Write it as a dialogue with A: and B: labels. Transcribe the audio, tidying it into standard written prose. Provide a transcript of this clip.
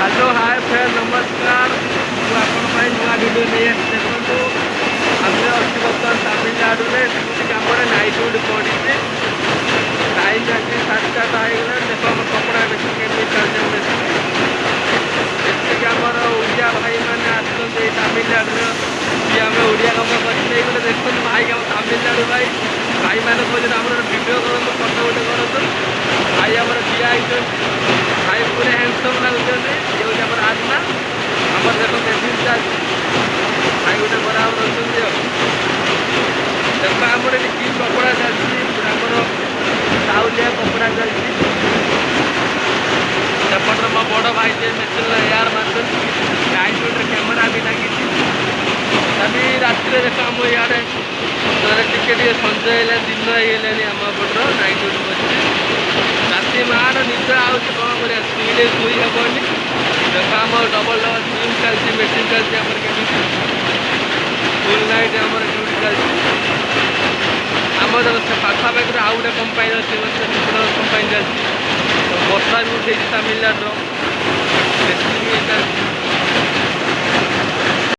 A: Hello hi friend नमस्कार ମୁଁ ଆପଣଙ୍କ ପାଇଁ ନୂଆ ଭିଡ଼ିଓ ନେଇ ଆସିଛି। ଦେଖନ୍ତୁ ଆମେ ଅଛୁ ବର୍ତ୍ତମାନ ତାମିଲନାଡୁରେ ସେମିତି କାମରେ ନାଇଟ୍ ଡ୍ୟୁଟି ପଡ଼ିଛି। ଟାଇମ୍ ଆସି 7ଟା ହେଇଗଲାଣି। ଦେଖ ଆମ କପଡ଼ା ବେଶୀ କେମିତି ଚାଲିଛି ମୁଁ ଦେଖିବି। ଯେତିକି ଆମର ଓଡ଼ିଆ ଭାଇମାନେ ଆସୁଛନ୍ତି ଏଇ ତାମିଲନାଡୁର ସିଏ ଆମେ ଓଡ଼ିଆ କାମ କରିଥିଲେ ଏଇଗୁলো ଦେଖନ୍ତୁ ଭାଇ ଆମ ତାମିଲନାଡୁ ଭାଇମାନେ କହୁଛନ୍ତି ଆମର ଭିଡ଼ିଓ କରନ୍ତୁ ଫଟୋ ଗୋଟେ କରନ୍ତୁ। ଭାଇ ଆମର ଠିଆ ହେଇଛନ୍ତି। ଭାଇ ପୁରା ହ୍ୟାଣ୍ଡସମ୍ ଲାଗୁଛନ୍ତି। ଇଏ ହେଉଛି ଆମର ଆତ୍ମା ଆମର ଦେଖ ମେସିନ୍ ଚାଲିଛି। ଭାଇ ଗୋଟେ ବରାବର ଅଛନ୍ତି ଆଉ ଦେଖ ଆମର ଏଠି କି କପଡ଼ା ଚାଲିଛି ଆମର ଚାଉଲିଆ କପଡ଼ା ଚାଲିଛି। ସେପଟରେ ମୋ ବଡ଼ ଭାଇ ଯେ ମେସିନ୍ରେ ଏୟାର ମାରୁଛନ୍ତି। ନାଇଟ୍ ଡ୍ୟୁଟିରେ କ୍ୟାମେରା ବି ଲାଗିଛି। ତଥାପି ରାତିରେ ଦେଖ ଆମ ଇଆଡ଼େ ଟିକେ ଟିକେ ସଞ୍ଜ ହେଇଗଲାଣି ଦିନ ହେଇଗଲାଣି। ଆମ ଏପଟର ନାଇଟ୍ ଡ୍ୟୁଟି କରିଛି। ରାତି ମାଆର ନିଦ ଆଉଛି କ'ଣ କରିବା ଶୋଇଲେ ଶୋଇ ହେବନି। ଦେଖ ଆମର ଡବଲ୍ ଜିମ୍ ଚାଲିଛି ମେସିନ୍ ଚାଲିଛି ଆମର କେମିତି ଫୁଲ୍ ନାଇଟ୍ ଆମର ଡ୍ୟୁଟି ଚାଲିଛି। ଆମର ସେ ପାଖାପାଖିରେ ଆଉ ଗୋଟେ କମ୍ପାନୀ ଅଛି ସେପଟ କମ୍ପାନୀ ଚାଲିଛି। ବର୍ଷା ବି ଉଠେଇଛି ତାମିଲନାଡୁର